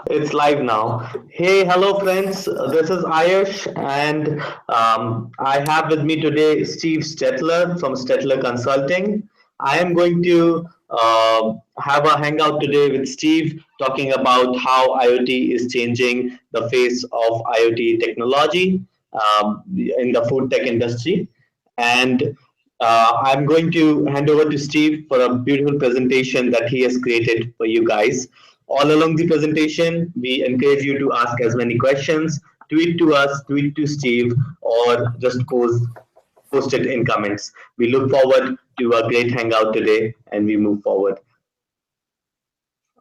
It's live now. Hey, hello, friends. This is Ayush, and I have with me today Steve Statler from Statler Consulting. I am going to have a hangout today with Steve talking about how IoT is changing the face of IoT technology in the food tech industry. And I'm going to hand over to Steve for a beautiful presentation that he has created for you guys. All along the presentation, we encourage you to ask as many questions, tweet to us, tweet to Steve, or just post it in comments. We look forward to a great hangout today, and we move forward.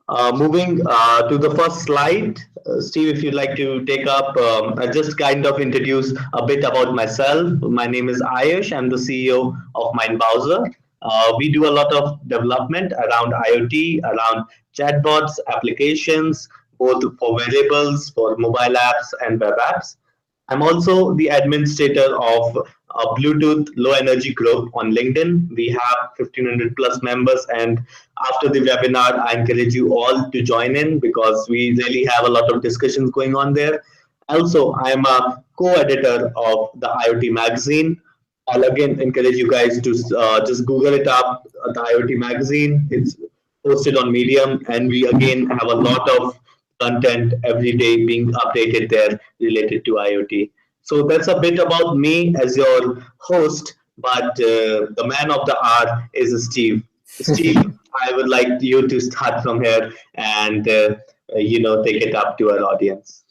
Moving to the first slide, Steve, if you'd like to take up, I just kind of introduce a bit about myself. My name is Ayush. I'm the CEO of Mindbowser. We do a lot of development around IoT, around chatbots, applications, both for wearables, for mobile apps, and web apps. I'm also the administrator of a Bluetooth low energy group on LinkedIn. We have 1500 plus members, and after the webinar, I encourage you all to join in because we really have a lot of discussions going on there. Also, I'm a co-editor of the IoT magazine. I'll again encourage you guys to just Google it up, the IoT magazine. It's posted on Medium, and we again have a lot of content every day being updated there related to IoT. So that's a bit about me as your host, but the man of the hour is Steve. Steve, I would like you to start from here and take it up to our audience.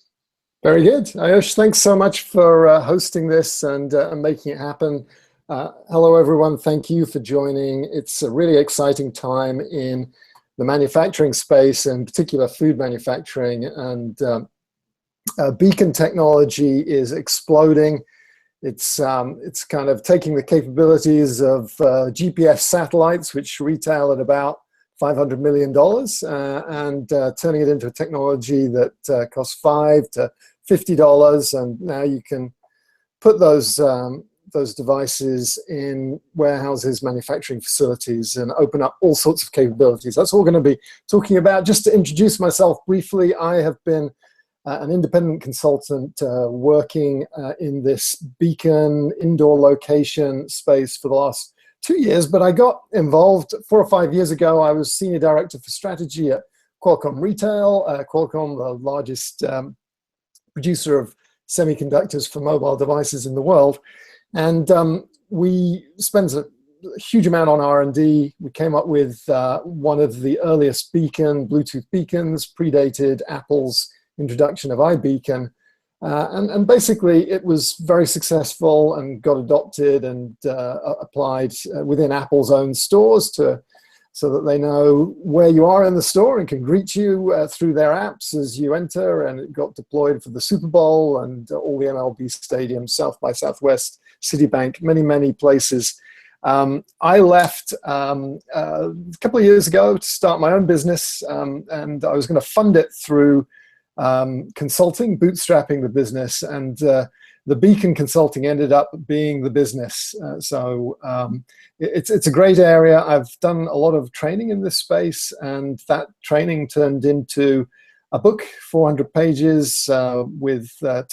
Very good. Ayush, thanks so much for hosting this and making it happen. Hello, everyone. Thank you for joining. It's a really exciting time in the manufacturing space, in particular food manufacturing, and beacon technology is exploding. It's kind of taking the capabilities of GPS satellites, which retail at about $500 million, and turning it into a technology that costs $5 to $50, and now you can put those devices in warehouses, manufacturing facilities, and open up all sorts of capabilities. That's what we're going to be talking about. Just to introduce myself briefly, I have been an independent consultant working in this beacon indoor location space for the last 2 years, but I got involved 4 or 5 years ago. I was senior director for strategy at Qualcomm Retail. Qualcomm, the largest producer of semiconductors for mobile devices in the world. And we spent a huge amount on R&D. We came up with one of the earliest Bluetooth beacons, predated Apple's introduction of iBeacon. And basically, it was very successful and got adopted and applied within Apple's own stores so that they know where you are in the store and can greet you through their apps as you enter. And it got deployed for the Super Bowl and all the MLB stadiums, South by Southwest, Citibank, many places. I left a couple of years ago to start my own business, and I was going to fund it through consulting, bootstrapping the business, and the Beacon Consulting ended up being the business. So it's a great area. I've done a lot of training in this space, and that training turned into a book, 400 pages, with over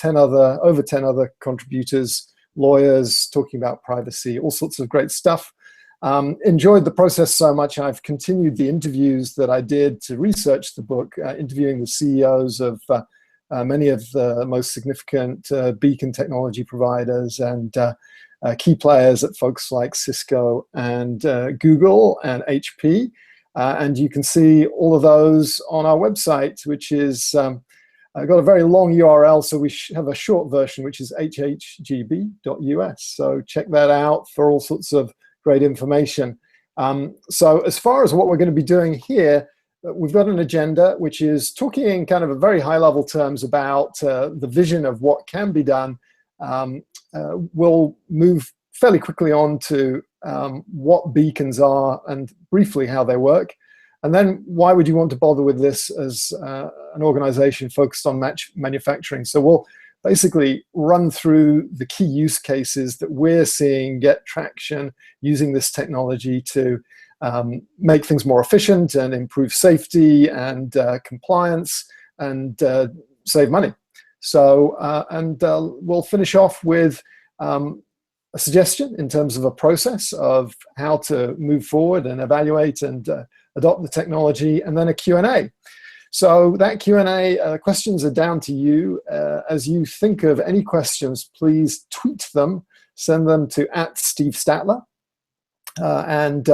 10 other contributors, lawyers, talking about privacy, all sorts of great stuff. Enjoyed the process so much, I've continued the interviews that I did to research the book, interviewing the CEOs of many of the most significant beacon technology providers and key players at folks like Cisco and Google and HP. And you can see all of those on our website, which is I've got a very long URL, so we have a short version, which is hhgb.us. So check that out for all sorts of great information. So as far as what we're going to be doing here, we've got an agenda which is talking in kind of a very high-level terms about the vision of what can be done. We'll move fairly quickly on to what beacons are and briefly how they work. And then why would you want to bother with this as an organization focused on manufacturing? So we'll basically run through the key use cases that we're seeing get traction using this technology to make things more efficient and improve safety and compliance, and save money. So, we'll finish off with a suggestion in terms of a process of how to move forward and evaluate and adopt the technology, and then a Q&A. So that Q&A, questions are down to you. As you think of any questions, please tweet them, send them to @SteveStatler, and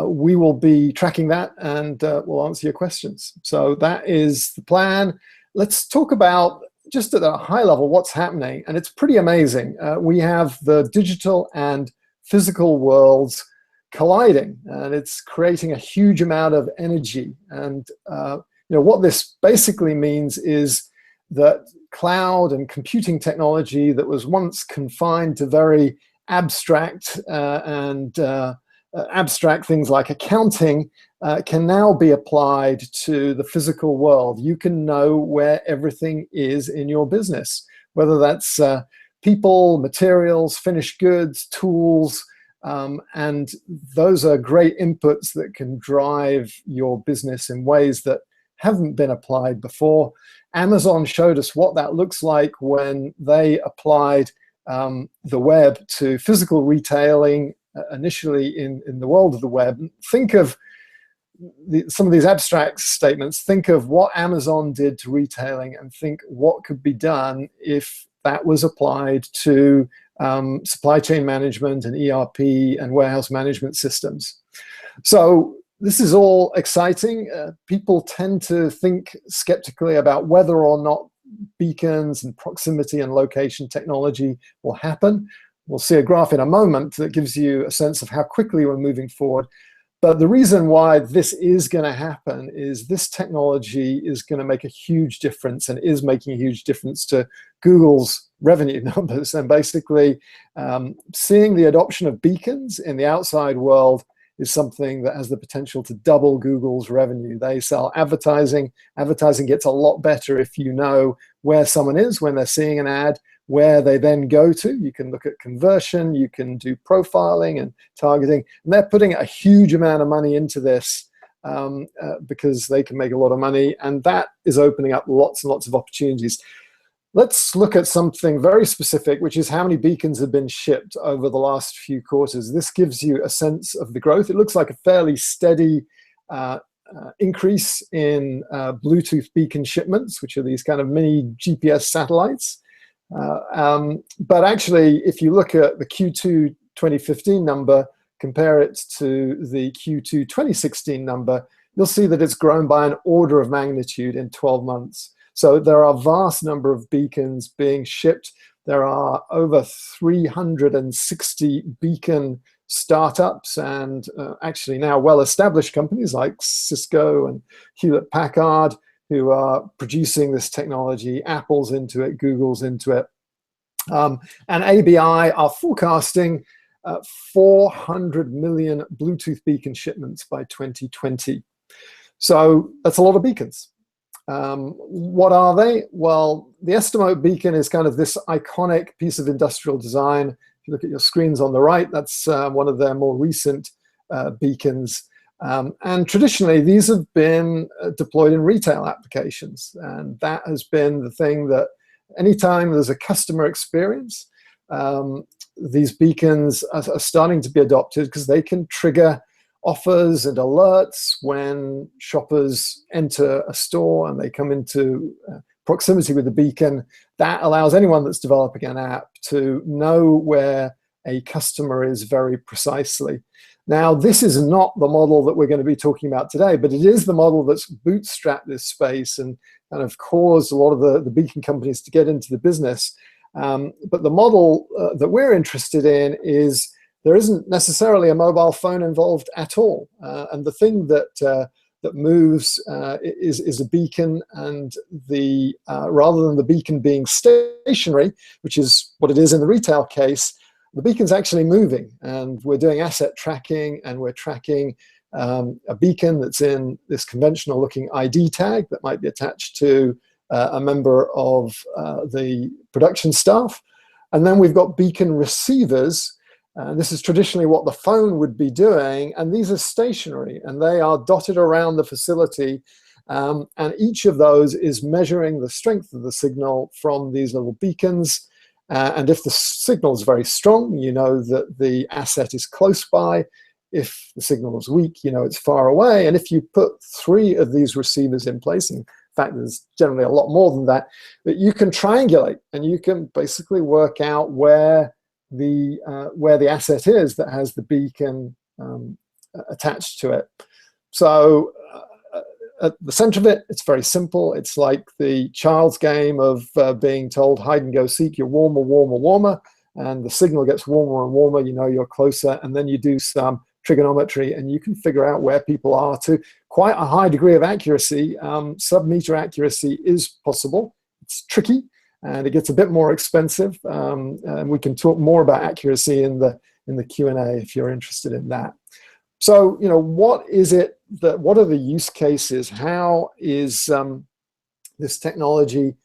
we will be tracking that, and we'll answer your questions. So that is the plan. Let's talk about, just at a high level, what's happening, and it's pretty amazing. We have the digital and physical worlds colliding, and it's creating a huge amount of energy. And what this basically means is that cloud and computing technology that was once confined to very abstract abstract things like accounting can now be applied to the physical world. You can know where everything is in your business, whether that's people, materials, finished goods, tools, and those are great inputs that can drive your business in ways that haven't been applied before. Amazon showed us what that looks like when they applied the web to physical retailing, initially in the world of the web. Think of some of these abstract statements. Think of what Amazon did to retailing, and think what could be done if that was applied to supply chain management and ERP and warehouse management systems. So this is all exciting. People tend to think skeptically about whether or not beacons and proximity and location technology will happen. We'll see a graph in a moment that gives you a sense of how quickly we're moving forward. But the reason why this is going to happen is this technology is going to make a huge difference, and is making a huge difference to Google's revenue numbers. And basically, seeing the adoption of beacons in the outside world is something that has the potential to double Google's revenue. They sell advertising. Advertising gets a lot better if you know where someone is when they're seeing an ad, where they then go to. You can look at conversion, you can do profiling and targeting, and they're putting a huge amount of money into this because they can make a lot of money, and that is opening up lots and lots of opportunities. Let's look at something very specific, which is how many beacons have been shipped over the last few quarters. This gives you a sense of the growth. It looks like a fairly steady increase in Bluetooth beacon shipments, which are these kind of mini GPS satellites. But actually, if you look at the Q2 2015 number, compare it to the Q2 2016 number, you'll see that it's grown by an order of magnitude in 12 months. So there are a vast number of beacons being shipped. There are over 360 beacon startups, and actually now well-established companies like Cisco and Hewlett-Packard who are producing this technology. Apple's into it, Google's into it. And ABI are forecasting 400 million Bluetooth beacon shipments by 2020. So that's a lot of beacons. What are they? Well, the Estimote beacon is kind of this iconic piece of industrial design. If you look at your screens on the right, that's one of their more recent beacons. And traditionally, these have been deployed in retail applications. And that has been the thing that anytime there's a customer experience, these beacons are starting to be adopted because they can trigger offers and alerts when shoppers enter a store and they come into proximity with the beacon. That allows anyone that's developing an app to know where a customer is very precisely. Now, this is not the model that we're going to be talking about today, but it is the model that's bootstrapped this space and kind of caused a lot of the beacon companies to get into the business. But the model that we're interested in is there isn't necessarily a mobile phone involved at all. And the thing that moves is a beacon, and rather than the beacon being stationary, which is what it is in the retail case, the beacon's actually moving. And we're doing asset tracking, and we're tracking a beacon that's in this conventional looking ID tag that might be attached to a member of the production staff. And then we've got beacon receivers. This is traditionally what the phone would be doing, and these are stationary, and they are dotted around the facility, And each of those is measuring the strength of the signal from these little beacons. And if the signal is very strong, you know that the asset is close by. If the signal is weak, you know it's far away. And if you put 3 of these receivers in place, and in fact there's generally a lot more than that, that you can triangulate, and you can basically work out where the asset is that has the beacon attached to it. So at the center of it, it's very simple. It's like the child's game of being told hide and go seek. You're warmer, warmer, warmer, and the signal gets warmer and warmer. You know you're closer, and then you do some trigonometry, and you can figure out where people are to quite a high degree of accuracy. Sub-meter accuracy is possible. It's tricky, and it gets a bit more expensive. And we can talk more about accuracy in the Q&A if you're interested in that. So, you know, what are the use cases? How is this technology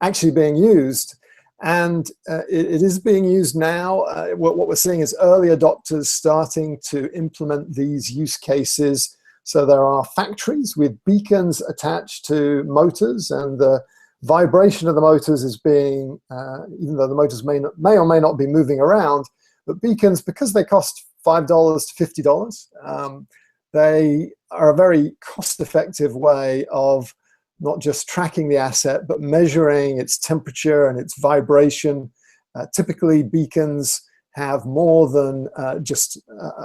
actually being used? And it is being used now. What we're seeing is early adopters starting to implement these use cases. So there are factories with beacons attached to motors, and the vibration of the motors is being, even though the motors may or may not be moving around, but beacons, because they cost $5 to $50, they are a very cost-effective way of not just tracking the asset, but measuring its temperature and its vibration. Typically, beacons have more than just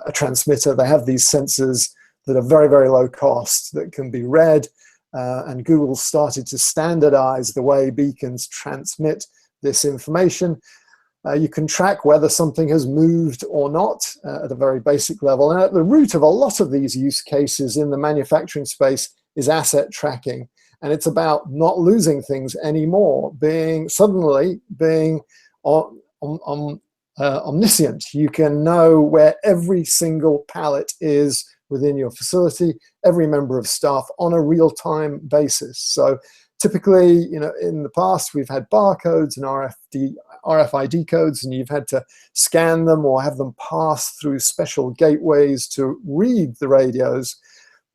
a transmitter. They have these sensors that are very, very low cost that can be read. And Google started to standardize the way beacons transmit this information. You can track whether something has moved or not at a very basic level. And at the root of a lot of these use cases in the manufacturing space is asset tracking. And it's about not losing things anymore, suddenly being omniscient. You can know where every single pallet is within your facility, every member of staff on a real-time basis. So typically, you know, in the past, we've had barcodes and RFID codes, and you've had to scan them or have them pass through special gateways to read the radios.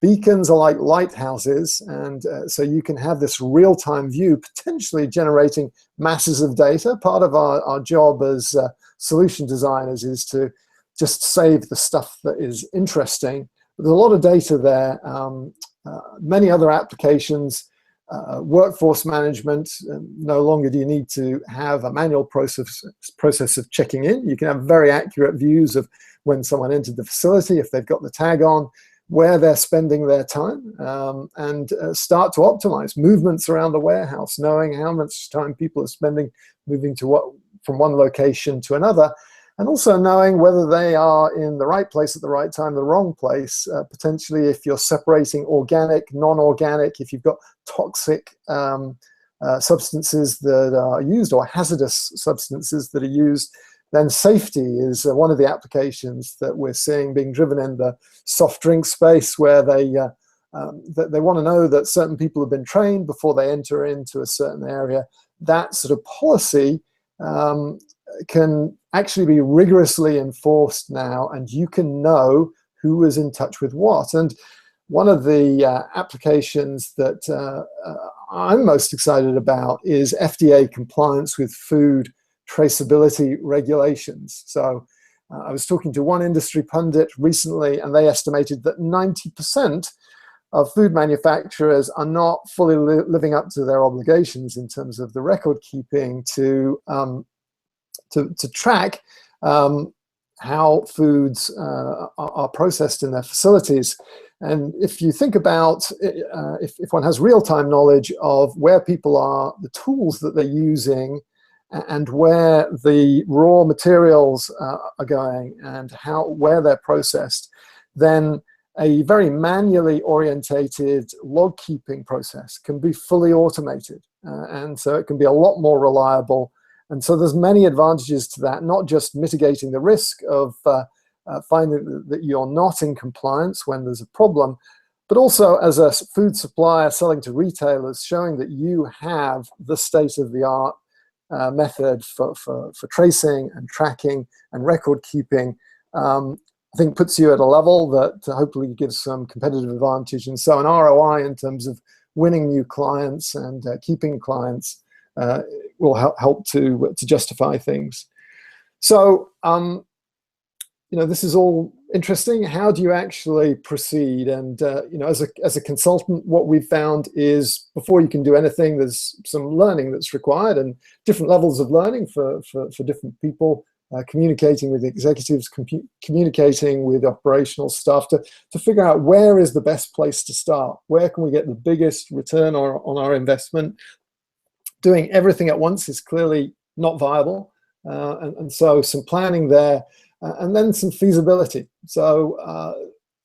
Beacons are like lighthouses, and so you can have this real-time view, potentially generating masses of data. Part of our job as solution designers is to just save the stuff that is interesting. There's a lot of data there. Many other applications, workforce management. No longer do you need to have a manual process of checking in. You can have very accurate views of when someone entered the facility, if they've got the tag on, where they're spending their time, and start to optimize movements around the warehouse, knowing how much time people are spending moving from one location to another, and also knowing whether they are in the right place at the right time, the wrong place, potentially if you're separating organic, non-organic, if you've got toxic substances that are used or hazardous substances that are used. Then safety is one of the applications that we're seeing being driven in the soft drink space, where they want to know that certain people have been trained before they enter into a certain area. That sort of policy can actually be rigorously enforced now, and you can know who is in touch with what. And one of the applications that I'm most excited about is FDA compliance with food traceability regulations. So I was talking to one industry pundit recently, and they estimated that 90% of food manufacturers are not fully living up to their obligations in terms of the record keeping to track how foods are processed in their facilities. And if you think about if one has real-time knowledge of where people are, the tools that they're using, and where the raw materials are going, and where they're processed, then a very manually orientated log keeping process can be fully automated, and so it can be a lot more reliable. And so there's many advantages to that, not just mitigating the risk of finding that you're not in compliance when there's a problem, but also as a food supplier selling to retailers, showing that you have the state-of-the-art method for tracing and tracking and record keeping. I think puts you at a level that hopefully gives some competitive advantage, and so an ROI in terms of winning new clients and keeping clients will help to justify things. So, this is all interesting. How do you actually proceed? And as a consultant, what we've found is before you can do anything, there's some learning that's required, and different levels of learning for different people. Communicating with executives, communicating with operational staff to figure out where is the best place to start. Where can we get the biggest return on our investment? Doing everything at once is clearly not viable, and so some planning there. And then some feasibility. So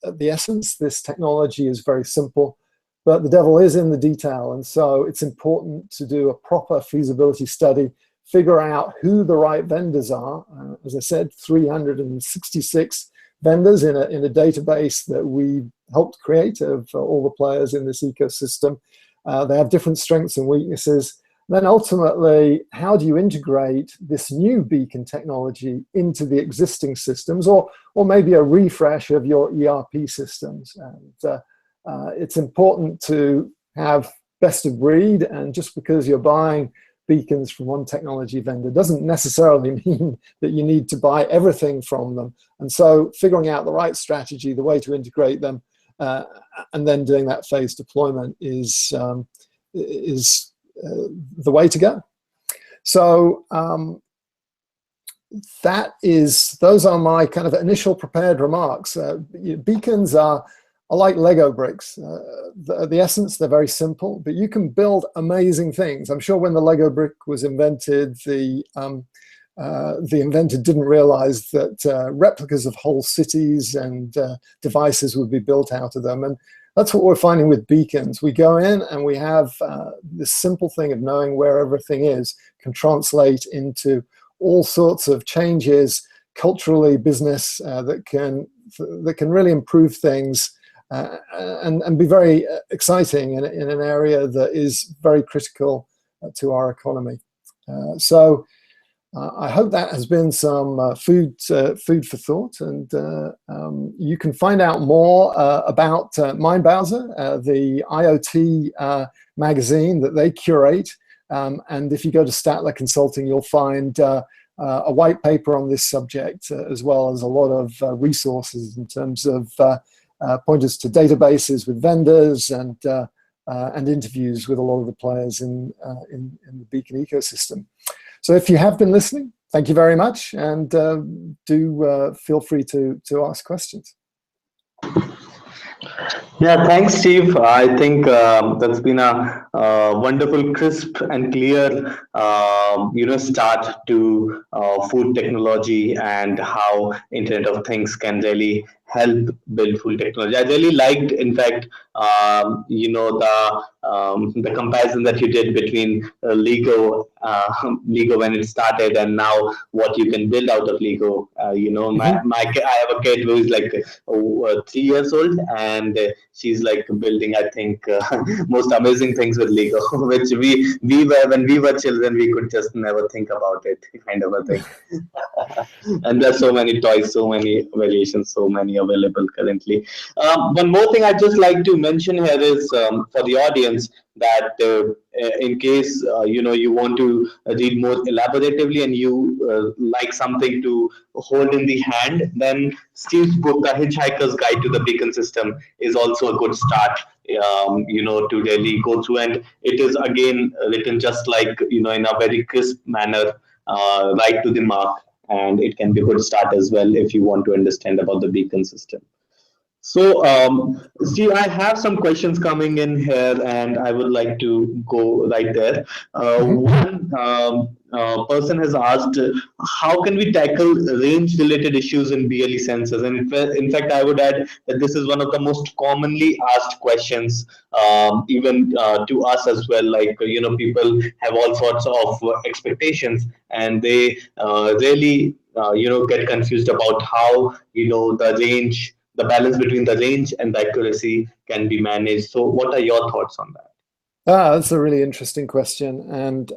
at the essence, this technology is very simple, but the devil is in the detail. And so it's important to do a proper feasibility study, figure out who the right vendors are. As I said, 366 vendors in a database that we helped create of all the players in this ecosystem. They have different strengths and weaknesses. Then ultimately, how do you integrate this new beacon technology into the existing systems, or maybe a refresh of your ERP systems? And it's important to have best of breed, and just because you're buying beacons from one technology vendor doesn't necessarily mean that you need to buy everything from them. And so figuring out the right strategy, the way to integrate them, and then doing that phased deployment is the way to go. So those are my kind of initial prepared remarks. Beacons are like Lego bricks. The essence, they're very simple, but you can build amazing things. I'm sure when the Lego brick was invented, the inventor didn't realize that replicas of whole cities and devices would be built out of them. And that's what we're finding with beacons. We go in and we have this simple thing of knowing where everything is can translate into all sorts of changes, culturally, business, that can really improve things and be very exciting in an area that is very critical to our economy. So I hope that has been some food for thought, and you can find out more about Mindbowser, the IoT magazine that they curate. And if you go to Statler Consulting, you'll find a white paper on this subject, as well as a lot of resources in terms of pointers to databases with vendors and interviews with a lot of the players in the Beacon ecosystem. So if you have been listening, thank you very much, and do feel free to ask questions. Yeah, thanks, Steve. I think that's been a wonderful, crisp, and clear, start to food technology and how Internet of Things can really help build food technology. I really liked, in fact, the comparison that you did between Lego when it started, and now what you can build out of Lego. I have a kid who is like 3 years old, and she's like building, I think, most amazing things with Lego, which we were when we were children, we could just never think about it, kind of a thing. And there's so many toys, so many variations, so many available currently. One more thing I'd just like to mention here is for the audience that in case you want to read more elaboratively and you like something to hold in the hand, then Steve's book, The Hitchhiker's Guide to the Beacon System, is also a good start to really go through. And it is again written just like in a very crisp manner, right to the mark, and it can be a good start as well if you want to understand about the beacon system. So, Steve, I have some questions coming in here, and I would like to go right there. One person has asked, how can we tackle range-related issues in BLE sensors? And in fact, I would add that this is one of the most commonly asked questions, even to us as well. Like, people have all sorts of expectations, and they really, get confused about how, the balance between the range and the accuracy can be managed. So what are your thoughts on that? That's a really interesting question. And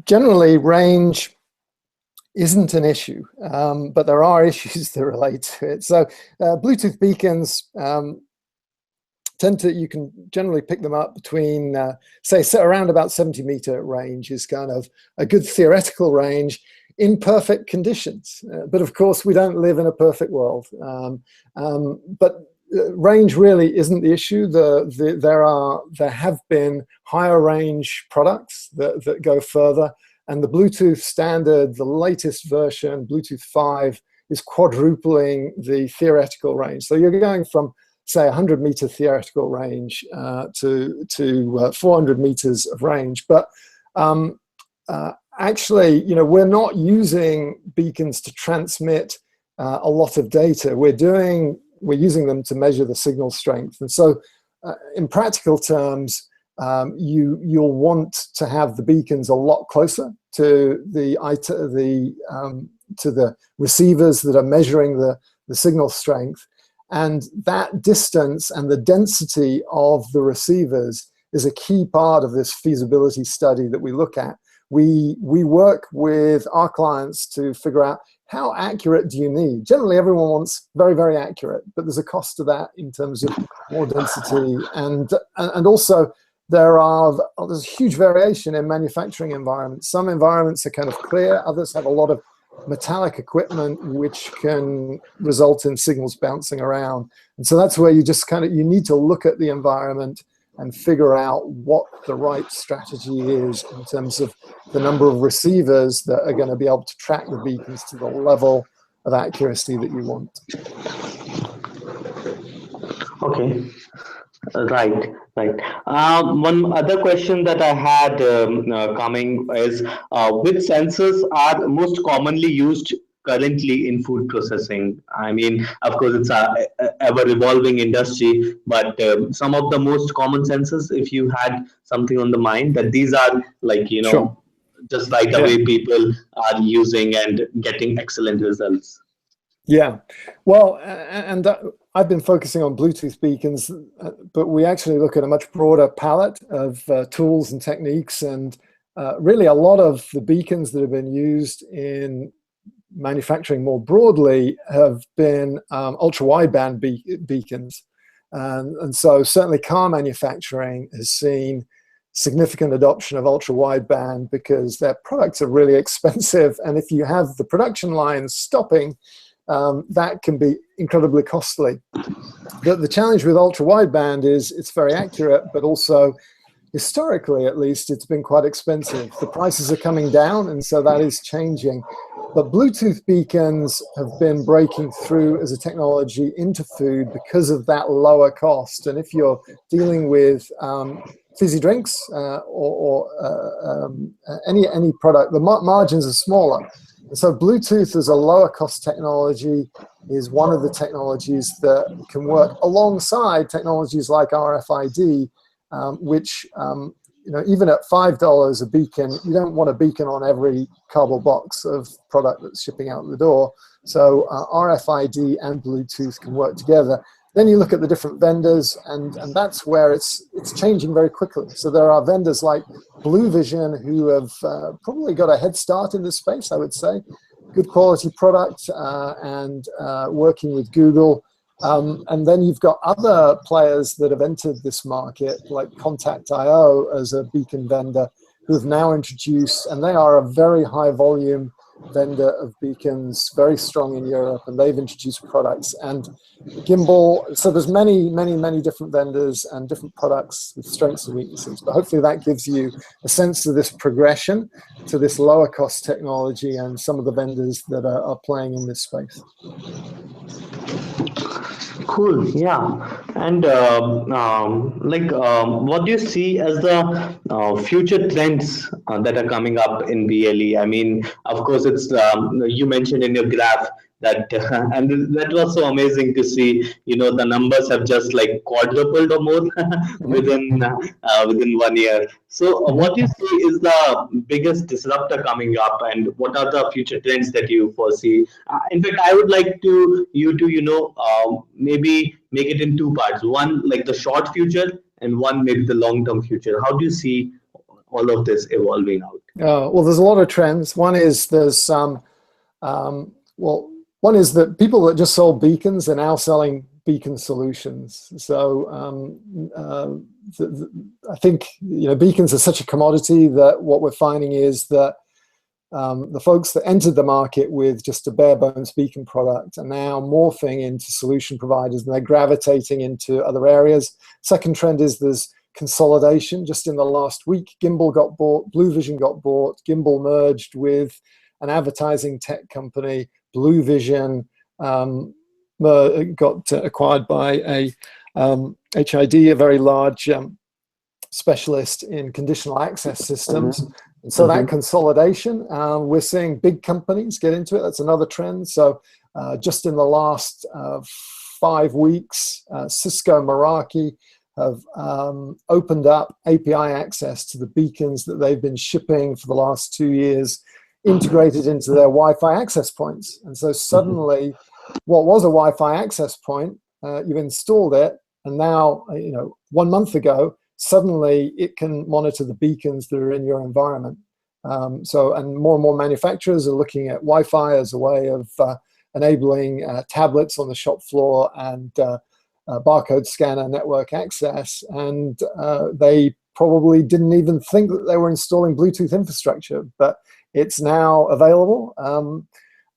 generally, range isn't an issue, but there are issues that relate to it. So Bluetooth beacons you can generally pick them up between, say, around about 70-meter range is kind of a good theoretical range in perfect conditions. But of course, we don't live in a perfect world. But range really isn't the issue. There have been higher range products that go further, and the Bluetooth standard, the latest version, Bluetooth 5, is quadrupling the theoretical range. So you're going from, say, 100-meter theoretical range to 400 meters of range. But actually, we're not using beacons to transmit a lot of data. We're using them to measure the signal strength. And so in practical terms, you'll want to have the beacons a lot closer to the receivers that are measuring the signal strength. And that distance and the density of the receivers is a key part of this feasibility study that we look at. We work with our clients to figure out, how accurate do you need? Generally, everyone wants very, very accurate, but there's a cost to that in terms of more density. And also, there's huge variation in manufacturing environments. Some environments are kind of clear, others have a lot of metallic equipment, which can result in signals bouncing around. And so that's where you just you need to look at the environment and figure out what the right strategy is in terms of the number of receivers that are going to be able to track the beacons to the level of accuracy that you want. Okay. Right. One other question that I had coming is, which sensors are most commonly used currently in food processing? I mean, of course, it's a ever-evolving industry, but some of the most common sensors, if you had something on the mind, that these are Sure. just right away people are using and getting excellent results. Yeah, well, and I've been focusing on Bluetooth beacons, but we actually look at a much broader palette of tools and techniques, and really a lot of the beacons that have been used in manufacturing more broadly have been ultra-wideband beacons. And so certainly car manufacturing has seen significant adoption of ultra-wideband because their products are really expensive, and if you have the production lines stopping, that can be incredibly costly. The challenge with ultra-wideband is it's very accurate, but also historically, at least, it's been quite expensive. The prices are coming down, and so that is changing. But Bluetooth beacons have been breaking through as a technology into food because of that lower cost. And if you're dealing with fizzy drinks or any product, the margins are smaller. And so Bluetooth as a lower cost technology is one of the technologies that can work alongside technologies like RFID, which even at $5 a beacon, you don't want a beacon on every cardboard box of product that's shipping out the door. So RFID and Bluetooth can work together. Then you look at the different vendors, and that's where it's changing very quickly. So there are vendors like Blue Vision who have probably got a head start in this space, I would say. Good quality product and working with Google. And then you've got other players that have entered this market, like Contact.io as a beacon vendor, who have now introduced, and they are a very high volume vendor of beacons, very strong in Europe, and they've introduced products. And Gimbal, so there's many different vendors and different products with strengths and weaknesses, but hopefully that gives you a sense of this progression to this lower cost technology and some of the vendors that are playing in this space. Cool, yeah. And what do you see as the future trends that are coming up in BLE? I mean, of course, it's you mentioned in your graph that, and that was so amazing to see. The numbers have just like quadrupled or more within 1 year. So, what do you see is the biggest disruptor coming up, and what are the future trends that you foresee? In fact, I would like you to maybe make it in two parts. One like the short future, and one maybe the long-term future. How do you see all of this evolving out? Well, there's a lot of trends. One is there's some, one is that people that just sold beacons are now selling beacon solutions. So I think beacons are such a commodity that what we're finding is that the folks that entered the market with just a bare bones beacon product are now morphing into solution providers, and they're gravitating into other areas. Second trend is there's consolidation. Just in the last week, Gimbal got bought, Blue Vision got bought, Gimbal merged with an advertising tech company. Blue Vision got acquired by a HID, a very large specialist in conditional access systems. And so that consolidation, we're seeing big companies get into it. That's another trend. So just in the last 5 weeks, Cisco, Meraki have opened up API access to the beacons that they've been shipping for the last 2 years, integrated into their Wi-Fi access points. And so suddenly, what was a Wi-Fi access point, you've installed it, and now, 1 month ago, suddenly it can monitor the beacons that are in your environment. And more manufacturers are looking at Wi-Fi as a way of enabling tablets on the shop floor and barcode scanner network access. And they probably didn't even think that they were installing Bluetooth infrastructure, but it's now available.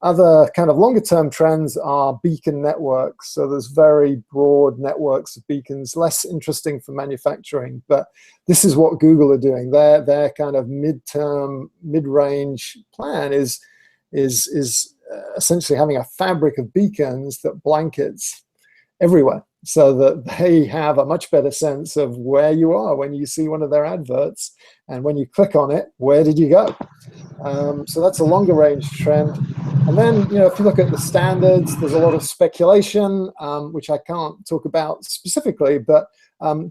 Other kind of longer term trends are beacon networks. So there's very broad networks of beacons, less interesting for manufacturing, but this is what Google are doing. Their kind of mid-range plan is essentially having a fabric of beacons that blankets everywhere, so that they have a much better sense of where you are when you see one of their adverts, and when you click on it, where did you go? So that's a longer range trend. And then, if you look at the standards, there's a lot of speculation, which I can't talk about specifically, but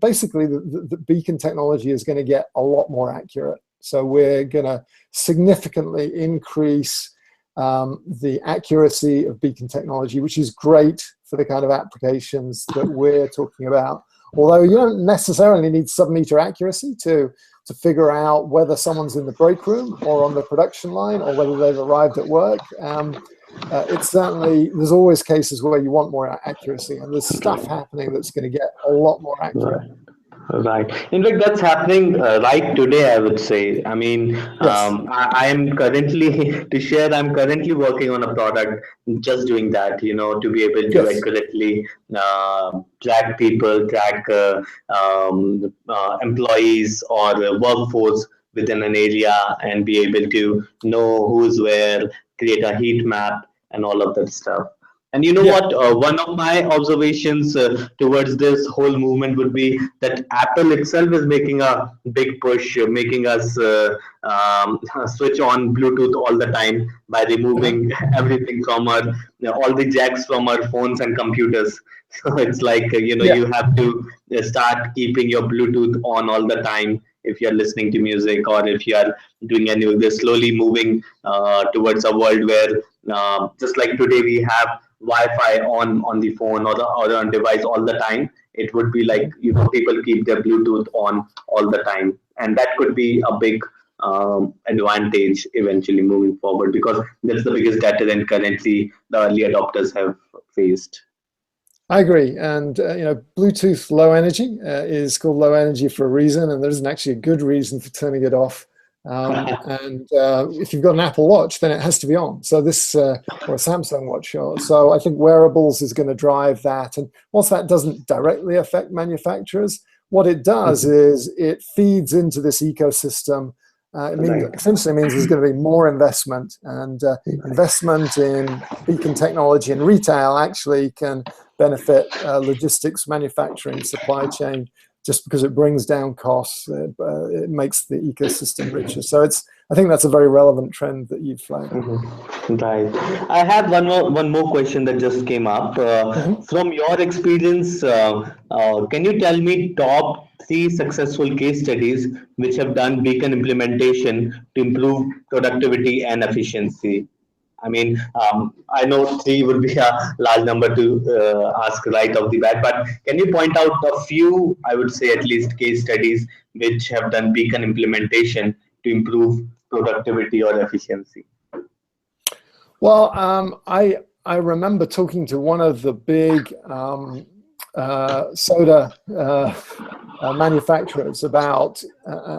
basically the beacon technology is going to get a lot more accurate. So we're going to significantly increase the accuracy of beacon technology, which is great for the kind of applications that we're talking about. Although you don't necessarily need sub-meter accuracy to figure out whether someone's in the break room or on the production line, or whether they've arrived at work. It's certainly, there's always cases where you want more accuracy, and there's stuff happening that's going to get a lot more accurate. Right. In fact, that's happening right today, I would say. I mean, Yes. I am currently, to share, I'm currently working on a product just doing that, to be able to accurately track people, track employees or workforce within an area, and be able to know who's where, create a heat map, and all of that stuff. And you know what? One of my observations towards this whole movement would be that Apple itself is making a big push, making us switch on Bluetooth all the time by removing everything from our, all the jacks from our phones and computers. So it's like, you have to start keeping your Bluetooth on all the time if you're listening to music, or if you are doing any of this, slowly moving towards a world where, just like today, we have Wi-Fi on the phone or on device all the time. It would be like, people keep their Bluetooth on all the time, and that could be a big advantage eventually moving forward, because that's the biggest deterrent currently the early adopters have faced. I agree, and Bluetooth low energy is called low energy for a reason, and there isn't actually a good reason for turning it off. And if you've got an Apple Watch, then it has to be on. So this, or a Samsung Watch, so I think wearables is going to drive that. And whilst that doesn't directly affect manufacturers, what it does is it feeds into this ecosystem. Essentially means there's going to be more investment, and investment in beacon technology and retail actually can benefit logistics, manufacturing, supply chain, just because it brings down costs. It makes the ecosystem richer. So I think that's a very relevant trend that you've flagged. Right. I have one more question that just came up. From your experience, can you tell me top 3 successful case studies which have done beacon implementation to improve productivity and efficiency? I mean, I know 3 would be a large number to ask right off the bat, but can you point out a few, I would say at least, case studies which have done beacon implementation to improve productivity or efficiency? Well, I I remember talking to one of the big soda manufacturers about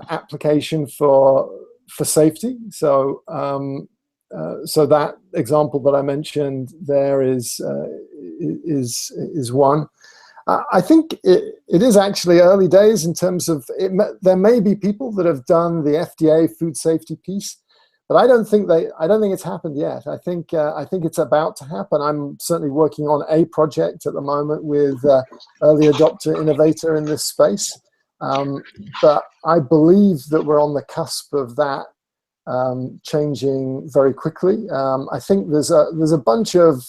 application for safety. So so that example that I mentioned there is one. I think it is actually early days in terms of there may be people that have done the FDA food safety piece, but I don't think it's happened yet. I think it's about to happen. I'm certainly working on a project at the moment with early adopter innovator in this space, but I believe that we're on the cusp of that changing very quickly. I think there's a bunch of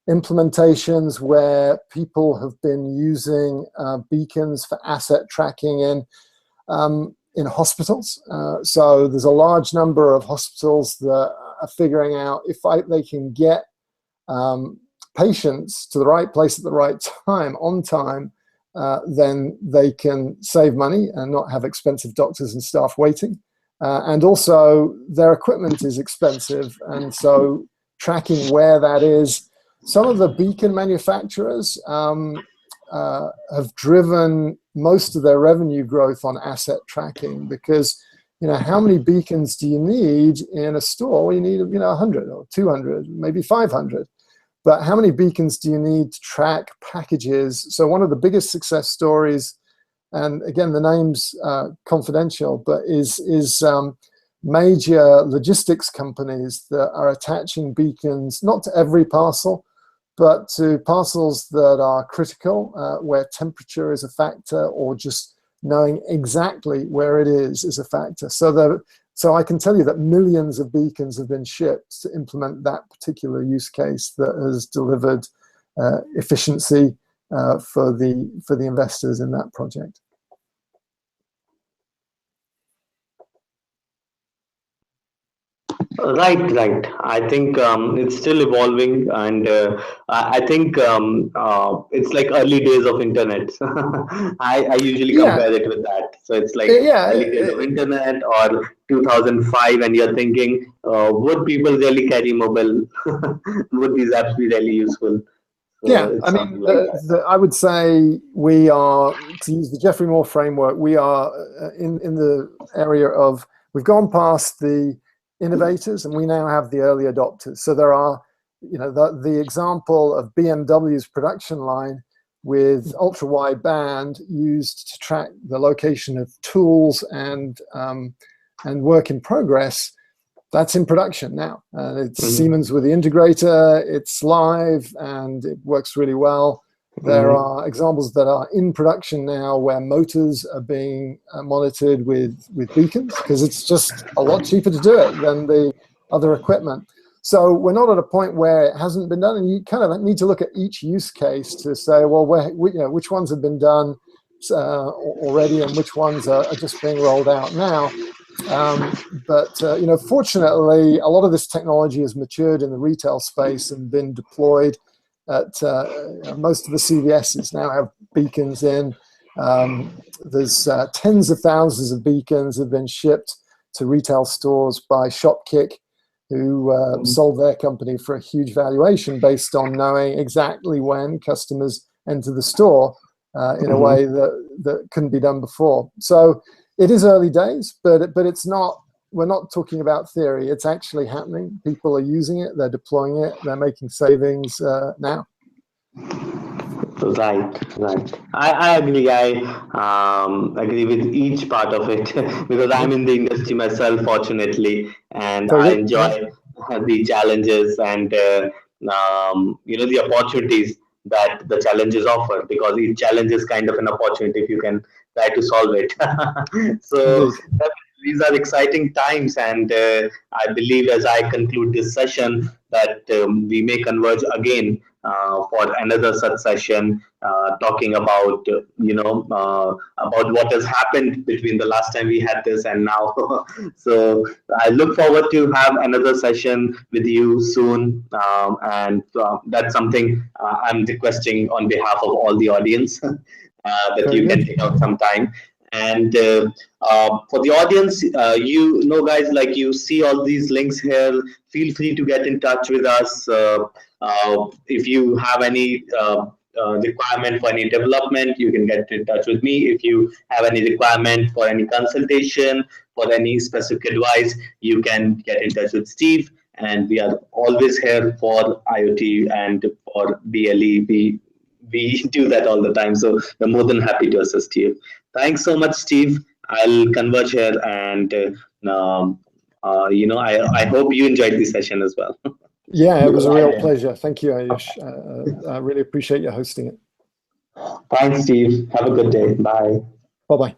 implementations where people have been using beacons for asset tracking in hospitals. So there's a large number of hospitals that are figuring out if they can get patients to the right place at the right time, on time, then they can save money and not have expensive doctors and staff waiting. And also their equipment is expensive, and so tracking where that is. Some of the beacon manufacturers have driven most of their revenue growth on asset tracking because, how many beacons do you need in a store? Well, you need, 100 or 200, maybe 500. But how many beacons do you need to track packages? So one of the biggest success stories, and again, the name's confidential, but is major logistics companies that are attaching beacons, not to every parcel, but to parcels that are critical, where temperature is a factor, or just knowing exactly where it is a factor. So I can tell you that millions of beacons have been shipped to implement that particular use case that has delivered efficiency for the investors in that project. Right. I think it's still evolving, and I think it's like early days of internet. I usually Yeah, compare it with that. So it's like yeah. early days of internet or 2005, and you're thinking, would people really carry mobile? Would these apps be really useful? So Yeah, I it's something mean, like that. I would say we are, to use the Geoffrey Moore framework, we are in the area of, we've gone past the innovators and we now have the early adopters. So there are, the example of BMW's production line with ultra wide band used to track the location of tools and work in progress. That's in production now. It's Siemens with the integrator, it's live, and it works really well. There are examples that are in production now where motors are being monitored with beacons, because it's just a lot cheaper to do it than the other equipment. So we're not at a point where it hasn't been done, and you kind of need to look at each use case to say, well, which ones have been done already and which ones are just being rolled out now. But fortunately, a lot of this technology has matured in the retail space and been deployed at most of the CVSs now have beacons in. There's tens of thousands of beacons have been shipped to retail stores by Shopkick, who sold their company for a huge valuation based on knowing exactly when customers enter the store in a way that couldn't be done before. So it is early days, but it's not. We're not talking about theory. It's actually happening. People are using it. They're deploying it. They're making savings now. Right. I agree. I agree with each part of it because I'm in the industry myself, fortunately, and Very I good. enjoy the challenges and the opportunities that the challenges offer, because each challenge is kind of an opportunity if you can try to solve it. So Indeed. these are exciting times, and I believe as I conclude this session that we may converge again for another such session, talking about about what has happened between the last time we had this and now. So I look forward to have another session with you soon, and that's something I'm requesting on behalf of all the audience. That Very you can good. take out some time. And for the audience, guys, like you see all these links here, feel free to get in touch with us. If you have any requirement for any development, you can get in touch with me. If you have any requirement for any consultation, for any specific advice, you can get in touch with Steve. And we are always here for IoT and for BLE. We do that all the time. So we're more than happy to assist you. Thanks so much, Steve. I'll converge here, and I hope you enjoyed the session as well. Yeah, it was a real pleasure. Thank you, Ayush. I really appreciate you hosting it. Thanks, Steve. Have a good day. Bye. Bye-bye.